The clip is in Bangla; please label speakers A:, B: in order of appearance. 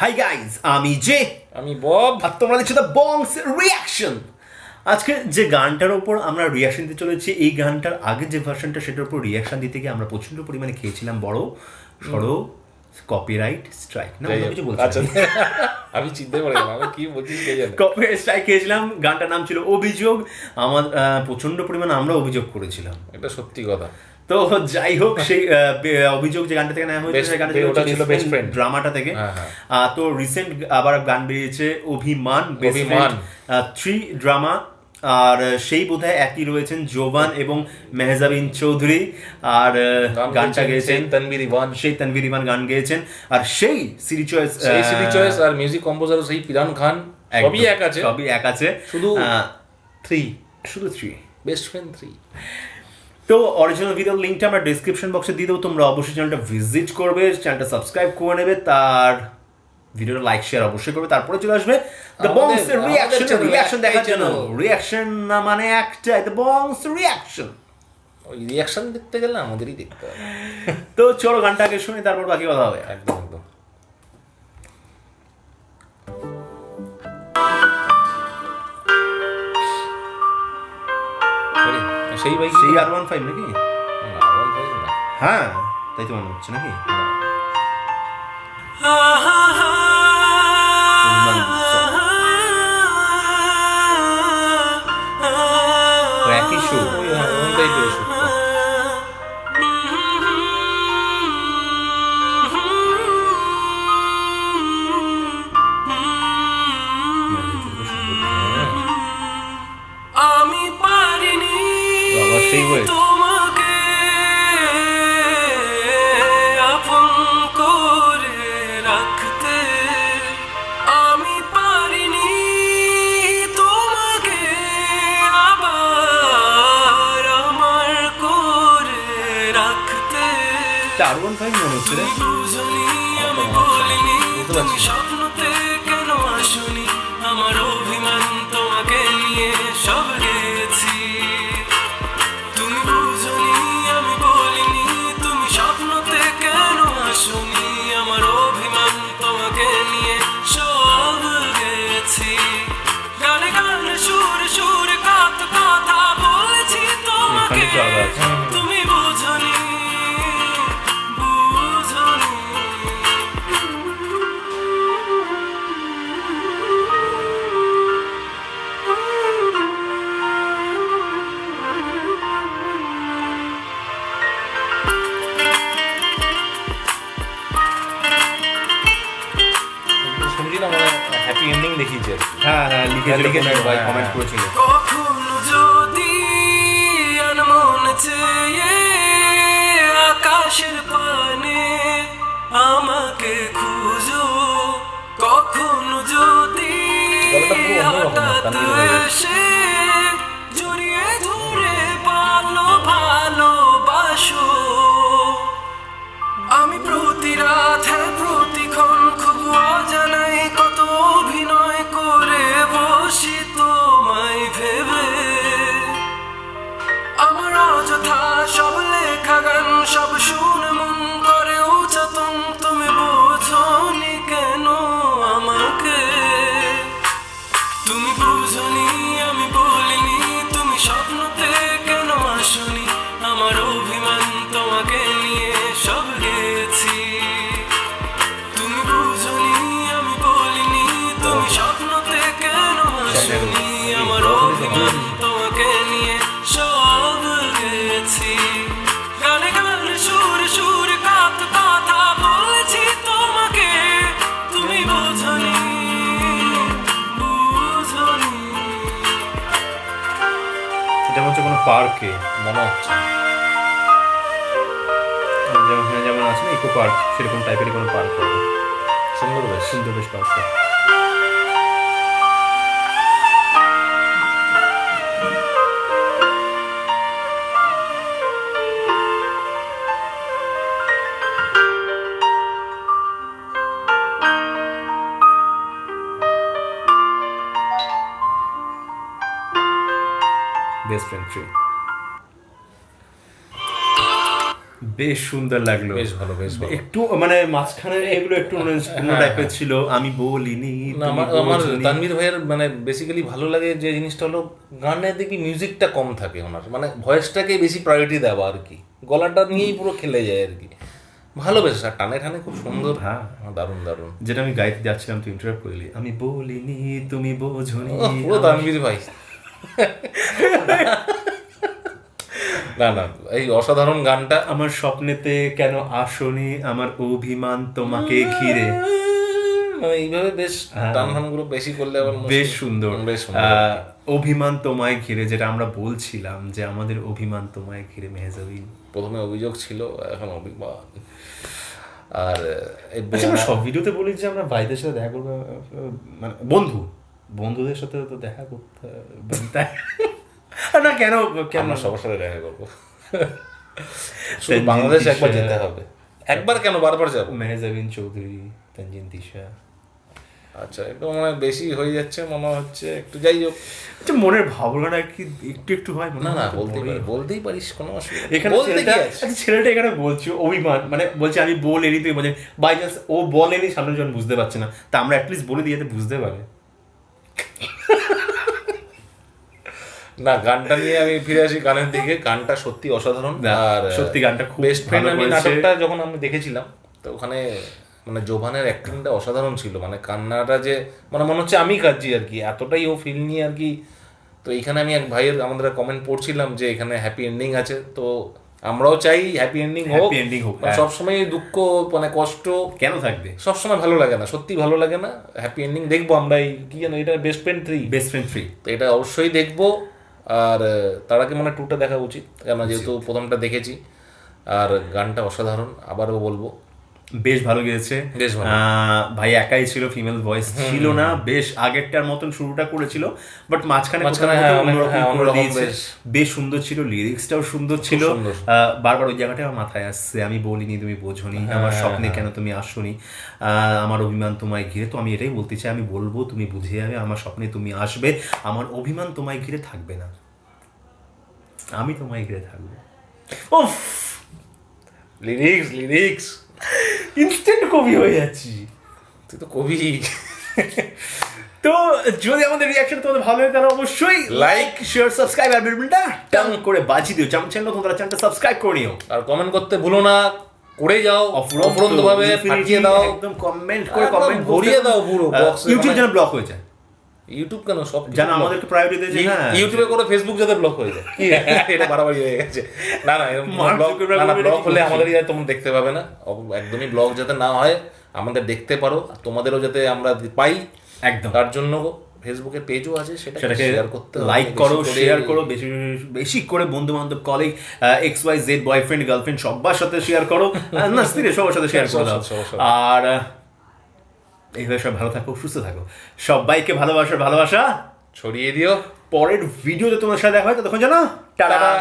A: হাই গাইজ, আমি জে,
B: আমি বব।
A: আর তোমরা দেখছো দ্য বংস রিয়াকশন। আজকে যে গানটার ওপর আমরা রিয়াকশন দিতে চলেছি, এই গানটার আগে যে ভার্সনটা, সেটার উপর রিয়াকশন দিতে গিয়ে আমরা প্রচন্ড পরিমাণে খেয়েছিলাম বড় সড়ো কপিরাইট স্ট্রাইক। না অন্য কিছু বলছি
B: আচ্ছা, আমি চিনতে পারি না আমি কি বলছি কে জানে।
A: কপিরাইট স্ট্রাইক খেয়েছিলাম। গানটার নাম ছিল অভিযোগ। আমার প্রচন্ড পরিমাণে আমরা অভিযোগ করেছিলাম,
B: এটা সত্যি কথা।
A: তো যাই হোক, সেই অভিযোগ যে গানটা থেকে নেওয়া হয়েছে, সেই গানটা ছিল বেস্ট ফ্রেন্ড ড্রামাটা থেকে। তো রিসেন্ট আবার গান বেরিয়েছে অভিমান,
B: অভিমান
A: 3 ড্রামা। আর সেই বোধহয় একই রয়েছেন জোবান এবং মেহজাবিন চৌধুরী। আর গানটা গেয়েছেন সেই তানভীর ইমান গান গেয়েছেন। আর সেই সিডি চয়েস
B: আর মিউজিক কম্পোজার সেই পিরান খান, সবই এক আছে, শুধু
A: 3
B: বেস্ট ফ্রেন্ড 3।
A: তো অরিজিনাল ভিডিওর লিঙ্কটা আমরা ডেসক্রিপশন বক্সে দিয়ে দেবো, তোমরা অবশ্যই চ্যানেলটা ভিজিট করবে, চ্যানেলটা সাবস্ক্রাইব করে নেবে, তার ভিডিওটা লাইক শেয়ার অবশ্যই করবে। তারপরে চলে আসবে দ্য বংস রিয়াকশন দেখার জন্য। রিয়াকশন না মানে একটা, দ্য বংস রিয়াকশন।
B: ওই রিয়াকশন দেখতে গেলে আমাদেরই দেখতে হবে।
A: তো চলো গানটা আগে শুনে তারপর বাকি কথা হবে।
B: একদম একদম। সেই বাইক,
A: সেই R15 নাকি? হ্যাঁ, তাই তো মনে হচ্ছে নাকি? একই সুর,
C: আমি পারিনি
A: সেই ওয়ে
C: তোমাকে আপন করে রাখতে, আমি পারিনি তোমাকে আবার আমার করে রাখতে।
A: R15 মনে হচ্ছে রে।
C: বুঝনি আমি বলিনি, তুমি স্বপ্নতে কেন আসনি, আমার অভিমান তোমাকে নিয়ে সব গেছি। তুমি বুঝনি আমি বলিনি, তুমি স্বপ্নতে কেন আসনি, আমার অভিমান তোমাকে নিয়ে সব গেছি। গানে গানে সুরে সুরে কত কথা বলেছি তোমাকে, তুমি বুঝনি বুঝনি।
B: শুনছিলাম হ্যাপি এন্ডিং দেখিয়েছে।
A: হ্যাঁ হ্যাঁ, লিখেছিল ভাই, কমেন্ট করেছিল।
C: কখনো যদি আনমন চেয়ে আকাশের পানে আমাকে খুঁজো, কখনো যদি হঠাৎ এসে জড়িয়ে ধরে ভালোবাসো, আমি প্রতি রাত প্রতিক্ষণ খুব অজানাই কত অভিনয় করে বসি তোমায় ভেবে। আমার অযথা সব লেখা গান সব শুনে মন করে উচ্চতম, তুমি বোঝনি কেন আমাকে, তুমি বুঝনি আমি বলিনি, তুমি স্বপ্নতে কেন আসনি, আমার অভিমান তোমাকে নিয়ে সব গেছি। তুমি বুঝনি আমি বলিনি, তুমি স্বপ্নতে কেন আসনি, আমার অভিমান তোমাকে নিয়ে সব গেছি। গানে গানে সুরে সুরে কত কথা বলেছি তোমাকে, তুমি বুঝনি বুঝনি।
A: এটা হচ্ছে কোনো পার্কে
B: মনে হচ্ছে,
A: যেমন আছে না ইকো পার্ক, সেরকম টাইপের কোনো পার্ক হবে।
B: সুন্দর বেশ,
A: সুন্দর বেশ পার্কটা। Best friend 3। বেশ সুন্দর লাগলো,
B: বেশ ভালো, বেশ ভালো।
A: একটু মানে মাঝখানে এগুলো একটু অন্য টাইপের ছিল, আমি বলিনি
B: না, আমার তানভীর ভাইয়ের মানে বেসিক্যালি ভালো লাগে যে জিনিসটা হলো গানের দেখবি মিউজিকটা কম থাকে ওনার, মানে ভয়েসটাকে বেশি প্রায়োরিটি দেওয়া আর কি, গলাটা নিয়েই পুরো খেলে যায় আর কি, ভালো বেশ, আর টানে টানে খুব সুন্দর।
A: হ্যাঁ
B: দারুণ দারুণ।
A: যেটা আমি গাইতে যাচ্ছিলাম তুই ইন্টারাপ্ট করলি, আমি বলিনি তুমি বোঝনি।
B: পুরো তানভীর ভাই। না না, এই অসাধারণ গানটা।
A: আমার স্বপ্নেতে কেন আসনি, আমার অভিমান তোমাকে ঘিরে,
B: মানে এইভাবে বেশ টান গুলো বেশি করলে আবার
A: বেশ সুন্দর।
B: বেশ সুন্দর।
A: অভিমান তোমায় ঘিরে, যেটা আমরা বলছিলাম যে আমাদের অভিমান তোমায় ঘিরে মেহজাবিন।
B: প্রথমে অভিযোগ ছিল, এখন অভিমান। আর
A: আচ্ছা, আমরা সব ভিডিওতে বলি যে আমরা ভাইদের সাথে দেখা করবো, মানে বন্ধুদের সাথে তো দেখা করতে না, কেন
B: আমরা সবার সাথে দেখা করবো। শুধু বাংলাদেশ একবার যেতে হবে, একবার কেন বারবার যাবো।
A: মেহজাবিন চৌধুরী, তানজিন তিশা।
B: আচ্ছা, একটু মনে হয় বেশি হয়ে যাচ্ছে মনে হচ্ছে, একটু যাই হোক।
A: আচ্ছা, মনের ভাবনাটা কি একটু একটু হয়?
B: না না, বলতেই পারিস, কোনো অসুবিধা নেই।
A: এখানে ছেলেটা এখানে বলছি অভিমান, মানে বলছে আমি বলেনি, তুই বলছে বাই চান্স ও বলেনি, সামনে জন বুঝতে পারছে না, তা আমরা অ্যাটলিস্ট বলে দিই যাতে বুঝতে পারে।
B: না, গানটা নিয়ে আমি ফিরে আসি গানের দিকে। গানটা সত্যি অসাধারণ, আর
A: সত্যি গানটা খুব
B: বেস্ট ফ্রেন্ড। আমি
A: করেছে।
B: নাটকটা যখন আমি দেখেছিলাম, তো ওখানে মানে জোভানের অ্যাক্টিংটা অসাধারণ ছিল, মানে কান্নাটা যে মানে মনে হচ্ছে আমি কাঁদছি আর কি, এতটাই ও ফিল নিয়ে আর কি। তো এইখানে আমি এক ভাইয়ের আমাদের কমেন্ট পড়ছিলাম যে এখানে হ্যাপি এন্ডিং আছে, তো আমরাও চাই হ্যাপি এন্ডিং হোক। সবসময় দুঃখ মানে কষ্ট
A: কেন থাকবে,
B: সবসময় ভালো লাগে না, সত্যি ভালো লাগে না। হ্যাপি এন্ডিং দেখবো আমরা, এই কি জানো এটা বেস্ট ফ্রেন্ড 3, তো এটা অবশ্যই দেখবো। আর তার আগে মানে 2টা দেখা উচিত, কেন যেহেতু প্রথমটা দেখেছি। আর গানটা অসাধারণ, আবারও বলবো
A: বেশ ভালো গেছে।
B: বেশ ভালো।
A: ভাই একাই ছিল, ফিমেল ভয়েস ছিল না, বেশ আগেরটার মতন শুরুটা করেছিল, বাট মাঝখানে বেশ সুন্দর ছিল, লিরিক্সটাও সুন্দর ছিল। বারবার ওই জায়গাটা আমার মাথায় আসছে, আমি বলিনি তুমি বোঝনি, আমার স্বপ্নে কেন তুমি আসনি, আমার অভিমান তোমায় ঘিরে। তো আমি এটাই বলতে চাই, আমি বলবো তুমি বুঝে যাবে, আমার স্বপ্নে তুমি আসবে, আমার অভিমান তোমায় ঘিরে থাকবে না, আমি তোমায় ঘিরে থাকবো। উফ,
B: লিরিক্স
A: ইনস্ট্যান্ট কবি হয়ে যাচ্ছি।
B: তুই তো কবি।
A: তো যদি আমাদের রিয়াকশন তোমাদের ভালো লাগে তাহলে অবশ্যই লাইক শেয়ার সাবস্ক্রাইব আর বেলটা টাং করে বাজিয়ে দিও। চ্যানেল তোমরা চ্যানেলটা সাবস্ক্রাইব করে নিও,
B: আর কমেন্ট করতে ভুলো না, করে যাও অফুরন্তভাবে, ফাটিয়ে দাও,
A: একদম কমেন্ট
B: ভরিয়ে দাও পুরো বক্স।
A: ইউটিউব যেন ব্লক হয়ে যায়,
B: ইউটিউব কেন সব
A: জানো আমাদেরকে প্রায়োরিটি দিয়েছে। হ্যাঁ,
B: ইউটিউবে করে ফেসবুক যাতে ব্লক হয়ে যায়, কি এটা বাড়াবাড়ি হয়ে গেছে। না না, ব্লক হলে আমাদের তোমরা দেখতে পাবে না, একদমই ব্লক যাতে না হয়, আমাদের দেখতে পারো, তোমাদেরও যাতে আমরা পাই একদম। তার জন্য ফেসবুকের পেজও আছে, সেটাকে শেয়ার করতে,
A: লাইক করো, শেয়ার করো, বেশি বেশি করে বন্ধু বান্ধব, কলিগ, XYZ বয়ফ্রেন্ড গার্লফ্রেন্ড সবার সাথে শেয়ার করো, না স্ত্রী সবার সাথে শেয়ার করো। আর এইভাবে সব ভালো থাকো, সুস্থ থাকো, সবাইকে ভালোবাসা ছড়িয়ে দিও। পরের ভিডিওতে তোমার সাথে দেখা হয়, ততক্ষণ জানো টাটা।